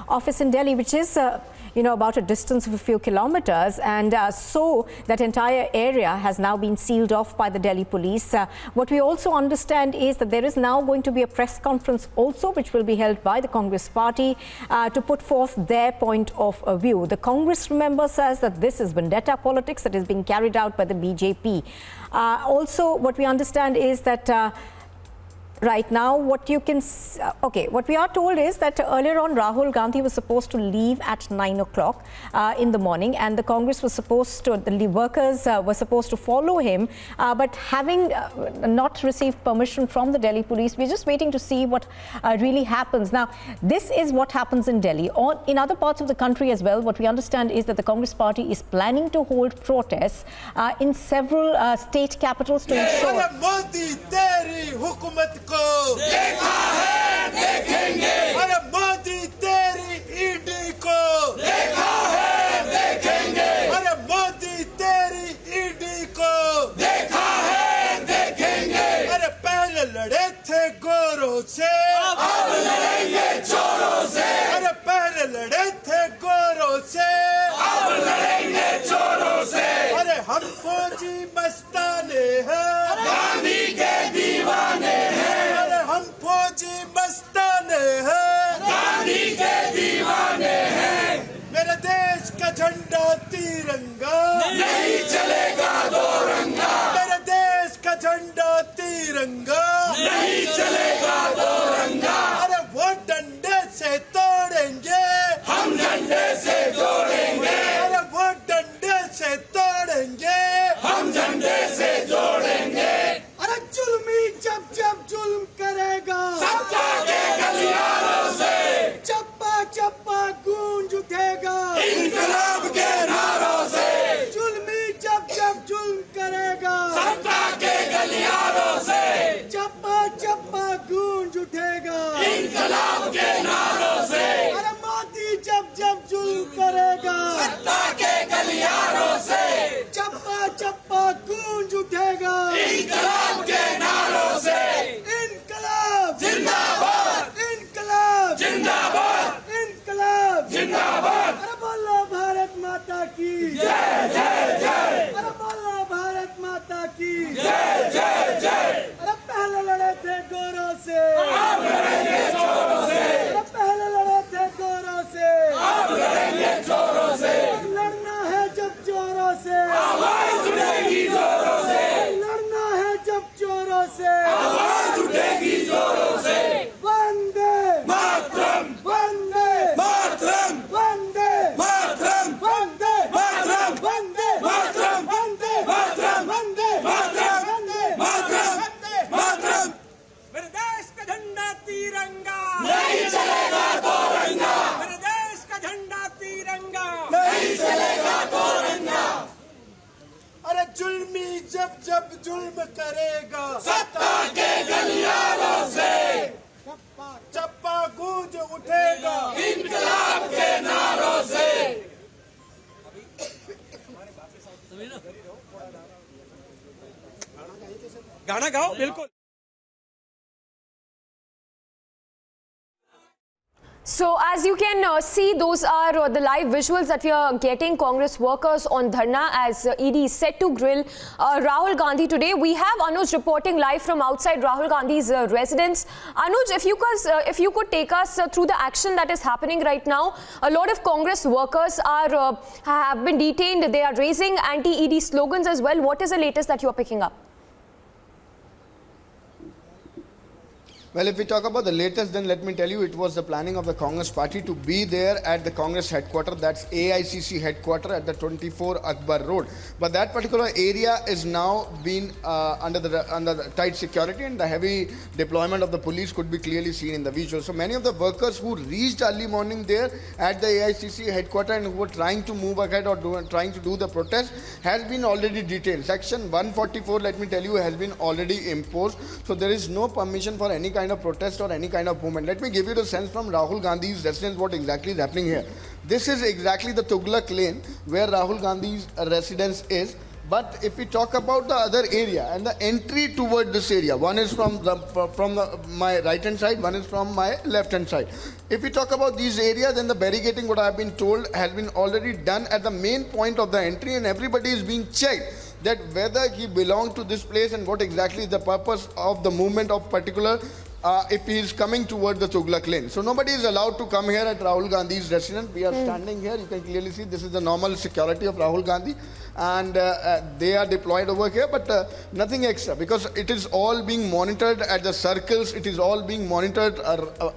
office in Delhi, which is about a distance of a few kilometers, and so that entire area has now been sealed off by the Delhi police. What we also understand is that there is now going to be a press conference also, which will be held by the Congress party to put forth their point of view. The Congress, remember, says that this is vendetta politics that is being carried out by the BJP. Also, what we understand is that right now, what we are told is that earlier on, Rahul Gandhi was supposed to leave at 9 o'clock in the morning, and the Congress was supposed to, the workers were supposed to follow him, but having not received permission from the Delhi police, we're just waiting to see what really happens. Now, this is what happens in Delhi. In other parts of the country as well, what we understand is that the Congress party is planning to hold protests in several state capitals to ensure... देखा है देखेंगे अरे मोदी तेरी ED को देखा है देखेंगे अरे मोदी तेरी ईडी को देखा है देखेंगे अरे पहले लड़े थे गोरों से अब लड़ेंगे चोरों से अरे पहले लड़े थे गोरों से अब लड़ेंगे चोरों से अरे हम फौजी मस्ताने हैं गांधी के दीवाने हैं फौजी मस्ताने हैं गांधी के दीवाने हैं मेरे देश का झंडा तिरंगा नहीं चलेगा दो रंगा मेरे देश का झंडा तिरंगा नहीं चलेगा दो रंगा अरे वो डंडे से तोड़ेंगे हम डंडे से जोड़ेंगे अरे वो डंडे से तोड़ेंगे हम झंडे से जोड़ेंगे अरे जुल्मी जब जब जुल्म करेगा सत्ता के गलियारों से चप्पा चप्पा गूंज उठेगा इंकलाब के नारों से जुल्मी जब जब जुल्म करेगा सत्ता के गलियारों से चप्पा चप्पा गूंज उठेगा इंकलाब के नारों से अरे मोदी जब जब जुल्म करेगा सत्ता के गलियारों से चप्पा चप्पा गूंज उठेगा इंकलाब के नारों से इनकलाब जिंदाबाद इनकलाब जिंदाबाद इनकलाब जिंदाबाद अरे बोलो भारत माता की जय जय जय अरे बोलो भारत माता की जय जय जय अरे पहले लड़े थे गोरों से अब लड़ेंगे चोरों से अरे पहले लड़े थे गोरों से अब लड़ेंगे चोरों से लड़ना है जब चोरों से आवाज उठेगी जोरों से लड़ना है जब चोरों से आवाज उठेगी जोरों से वंदे मातरम वंदे मातरम वंदे मातरम वंदे मातरम वंदे मातरम वंदे मातरम वंदे मातरम वंदे मातरम वंदे मातरम मेरे देश का झंडा तिरंगा नहीं चलेगा दो रंगा मेरे देश का झंडा तिरंगा नहीं चलेगा दो रंगा अरे जुल्मी जब जब जुल्म करेगा सत्ता के गलियारों से चप्पा गूंज उठेगा इनकलाब के नारों से गाना गाओ बिल्कुल So as you can see, those are the live visuals that we are getting. Congress workers on dharna as ED is set to grill Rahul Gandhi today. We have Anuj reporting live from outside Rahul Gandhi's residence. Anuj, if you could take us through the action that is happening right now. A lot of Congress workers have been detained. They are raising anti-ED slogans as well. What is the latest that you are picking up? Well, if we talk about the latest, then let me tell you, it was the planning of the Congress party to be there at the Congress headquarters, that's AICC headquarters at the 24 Akbar Road. But that particular area is now been under the tight security, and the heavy deployment of the police could be clearly seen in the visual. So many of the workers who reached early morning there at the AICC headquarters and who were trying to move ahead or trying to do the protest has been already detained. Section 144, let me tell you, has been already imposed. So there is no permission for any kind of protest or any kind of movement. Let me give you the sense from Rahul Gandhi's residence what exactly is happening here. This is exactly the Tughlaq lane where Rahul Gandhi's residence is. But if we talk about the other area and the entry toward this area, one is from my right hand side, one is from my left hand side. If we talk about these areas, then the barricading, what I have been told, has been already done at the main point of the entry, and everybody is being checked that whether he belonged to this place and what exactly is the purpose of the movement of particular. If he is coming toward the Tughlaq lane. So nobody is allowed to come here at Rahul Gandhi's residence. We are standing here. You can clearly see this is the normal security of Rahul Gandhi. And they are deployed over here, but nothing extra because it is all being monitored at the circles. It is all being monitored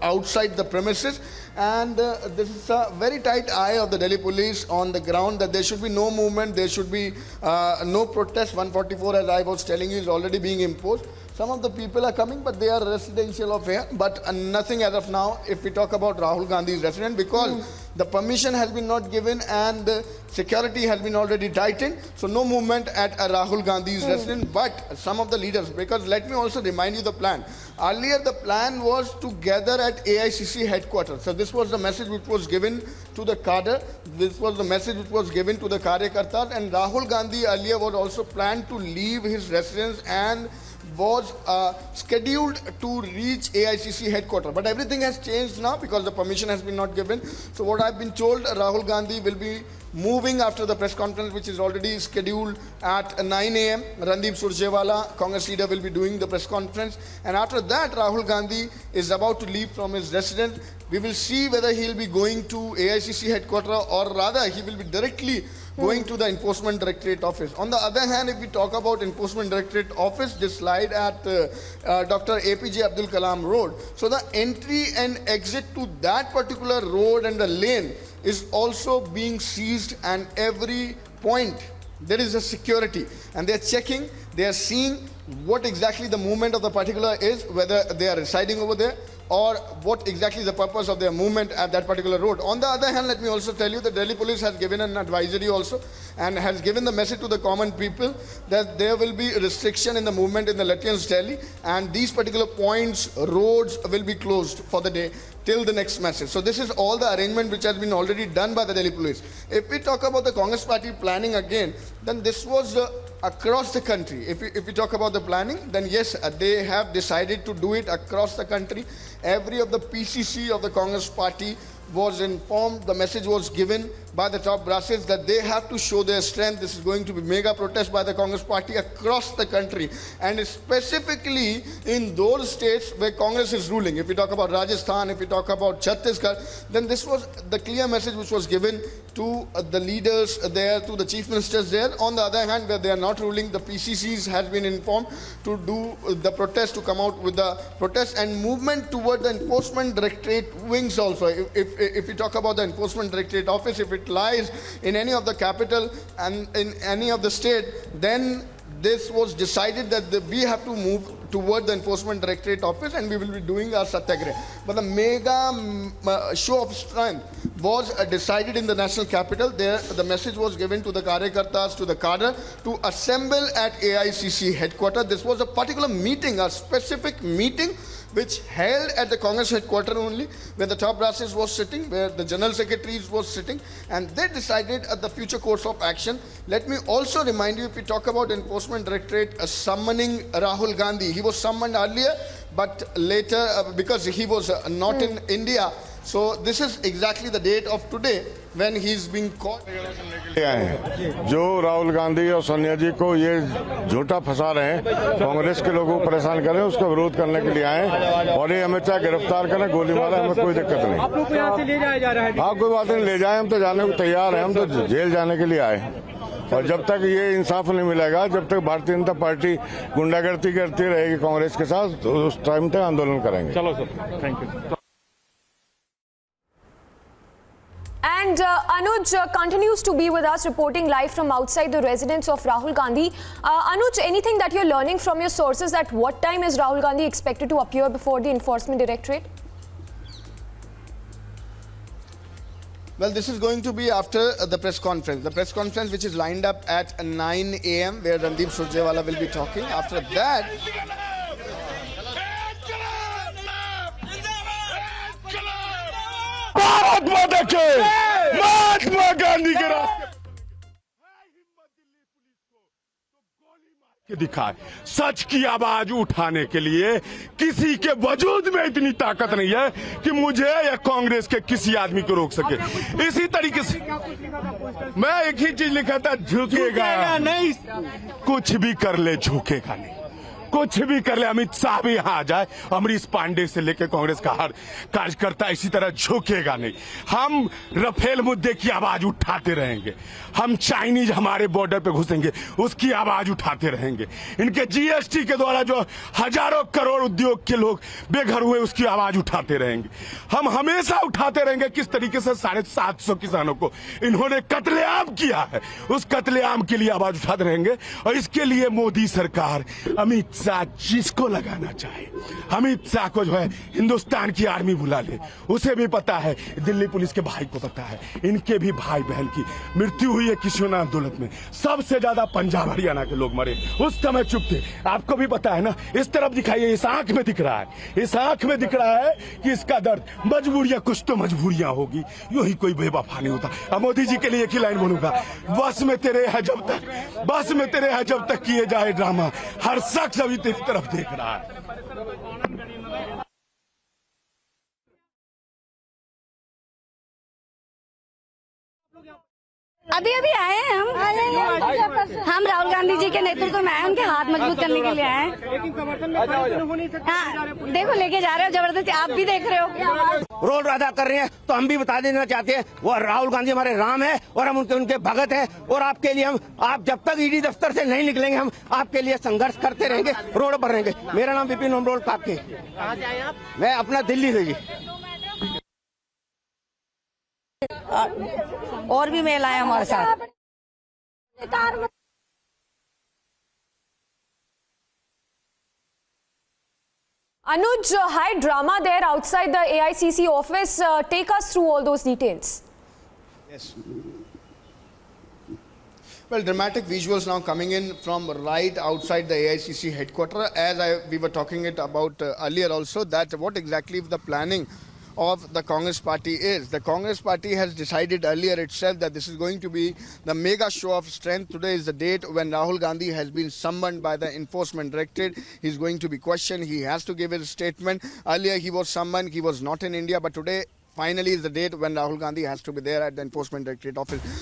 outside the premises. And this is a very tight eye of the Delhi police on the ground that there should be no movement. There should be no protest. 144, as I was telling you, is already being imposed. Some of the people are coming, but they are residential of here, but nothing as of now if we talk about Rahul Gandhi's residence because the permission has been not given and the security has been already tightened. So no movement at Rahul Gandhi's residence, but some of the leaders, because let me also remind you the plan. Earlier the plan was to gather at AICC headquarters. So this was the message which was given to the cadre. This was the message which was given to the Karyakartas, and Rahul Gandhi earlier was also planned to leave his residence and was scheduled to reach AICC headquarters. But everything has changed now because the permission has been not given. So what I've been told, Rahul Gandhi will be moving after the press conference which is already scheduled at 9 a.m. Randeep Surjewala, Congress leader, will be doing the press conference. And after that, Rahul Gandhi is about to leave from his residence. We will see whether he will be going to AICC headquarters or rather he will be directly going to the Enforcement Directorate office. On the other hand, if we talk about Enforcement Directorate office, this slide at Dr. APJ Abdul Kalam Road. So the entry and exit to that particular road and the lane is also being seized, and every point there is a security and they are checking, they are seeing what exactly the movement of the particular is, whether they are residing over there or what exactly the purpose of their movement at that particular road. On the other hand, let me also tell you the Delhi police has given an advisory also and has given the message to the common people that there will be restriction in the movement in the Lutyens Delhi, and these particular points, roads will be closed for the day till the next message. So this is all the arrangement which has been already done by the Delhi police. If we talk about the Congress party planning again, then this was across the country. If we talk about the planning, then yes, they have decided to do it across the country. Every of the PCC of the Congress party was informed, the message was given by the top brasses that they have to show their strength. This is going to be mega protest by the Congress party across the country, and specifically in those states where Congress is ruling. If we talk about Rajasthan, if we talk about Chhattisgarh, then this was the clear message which was given to the leaders there, to the chief ministers there. On the other hand, where they are not ruling, the PCCs has been informed to do the protest, to come out with the protest and movement toward the Enforcement Directorate wings also. If we talk about the Enforcement Directorate office, if it lies in any of the capital and in any of the state, then this was decided that we have to move toward the Enforcement Directorate office and we will be doing our satyagrah. But the mega show of strength was decided in the national capital. There the message was given to the Karyakartas, to the cadre, to assemble at AICC headquarters. This was a particular meeting, a specific meeting which held at the Congress headquarters only, where the top brasses was sitting, where the general secretaries was sitting, and they decided the future course of action. Let me also remind you, if we talk about Enforcement Directorate summoning Rahul Gandhi, he was summoned earlier, but later because he was not in India. So this is exactly the date of today when he is being caught. जो राहुल गांधी और सोनिया जी को ये झूठा फंसा रहे हैं, कांग्रेस के लोगों को परेशान कर रहे हैं, उसका विरोध करने के लिए आए और ये हमें चाहे गिरफ्तार करें, गोली मारे, हमें कोई दिक्कत नहीं। आप लोग को यहाँ से ले जाया जा रहा है? हाँ, कोई बात नहीं, ले जाए, हम तो जाने को तैयार हैं, हम तो जेल जाने के लिए आए। और जब तक ये इंसाफ नहीं मिलेगा, जब तक भारतीय जनता पार्टी गुंडागर्दी करती रहेगी कांग्रेस के साथ, तो उस टाइम तक आंदोलन करेंगे। चलो sir, thank you. And Anuj continues to be with us, reporting live from outside the residence of Rahul Gandhi. Anuj, anything that you're learning from your sources, at what time is Rahul Gandhi expected to appear before the Enforcement Directorate? Well, this is going to be after the press conference. The press conference which is lined up at 9 a.m. where Randeep Surjewala will be talking. After that, Bharat माता के, महात्मा गांधी के दिखाए सच की आवाज उठाने के लिए किसी के वजूद में इतनी ताकत नहीं है कि मुझे या कांग्रेस के किसी आदमी को रोक सके। इसी तरीके से मैं एक ही चीज लिखा था, झुकेगा नहीं, कुछ भी कर ले झुकेगा नहीं, कुछ भी कर ले। अमित शाह भी यहाँ आ जाए, अमरीश पांडे से लेकर कांग्रेस का हर कार्यकर्ता इसी तरह झुकेगा नहीं। हम रफेल मुद्दे की आवाज उठाते रहेंगे, हम चाइनीज हमारे बॉर्डर पे घुसेंगे उसकी आवाज उठाते रहेंगे, इनके जीएसटी के द्वारा जो हजारों करोड़ उद्योग के लोग बेघर हुए उसकी आवाज उठाते रहेंगे। हम हमेशा उठाते रहेंगे किस तरीके से 750 किसानों को इन्होंने कत्लेआम किया है, उस कत्लेआम के लिए आवाज उठाते रहेंगे। और इसके लिए मोदी सरकार अमित शाह जिसको लगाना चाहे, अमित शाह को जो है हिंदुस्तान की आर्मी बुला ले, उसे भी पता है, दिल्ली पुलिस के भाई को पता है, इनके भी भाई बहन की मृत्यु हुई है किशोर आंदोलन में, सबसे ज्यादा पंजाब हरियाणा के लोग मरे, उस समय चुप थे। आपको भी पता है ना, इस तरफ दिखाइए, इस आंख में दिख रहा है, इस आंख में दिख रहा है कि इसका दर्द, मजबूरियां, कुछ तो मजबूरियां होगी, यूं ही कोई बेवफा नहीं होता। अब मोदी जी के लिए एक ही लाइन बोलूंगा, बस में तेरे है जब तक, बस में तेरे है जब तक किए जाए ड्रामा, हर शख्स अभी तेरी तरफ देख रहा है। अभी अभी आए हैं हम राहुल गांधी जी के नेतृत्व में आए, उनके हाथ मजबूत करने के लिए आए हैं। लेकिन समर्थन में खड़े हो नहीं सकते। हाँ, देखो लेके जा रहे हो जबरदस्ती, आप भी देख रहे हो। रोल अदा कर रहे हैं, तो हम भी बता देना चाहते हैं, वो राहुल गांधी हमारे राम है और हम उनके भगत हैं। और आपके लिए आप जब तक ईडी दफ्तर से नहीं निकलेंगे, हम आपके लिए संघर्ष करते रहेंगे, रोड पर रहेंगे। मेरा नाम विपिन उमरोल काके, मैं अपना दिल्ली से जी। और भी महिलाएं हमारे साथ। Anuj, high drama there outside the AICC office. Take us through all those details. Yes. Well, dramatic visuals now coming in from right outside the AICC headquarters. As we were talking it about earlier also, that what exactly the planning of the Congress party is. The Congress party has decided earlier itself that this is going to be the mega show of strength. Today is the date when Rahul Gandhi has been summoned by the enforcement directorate. He's going to be questioned. He has to give his statement. Earlier he was summoned. He was not in India, but today finally is the date when Rahul Gandhi has to be there at the enforcement directorate office.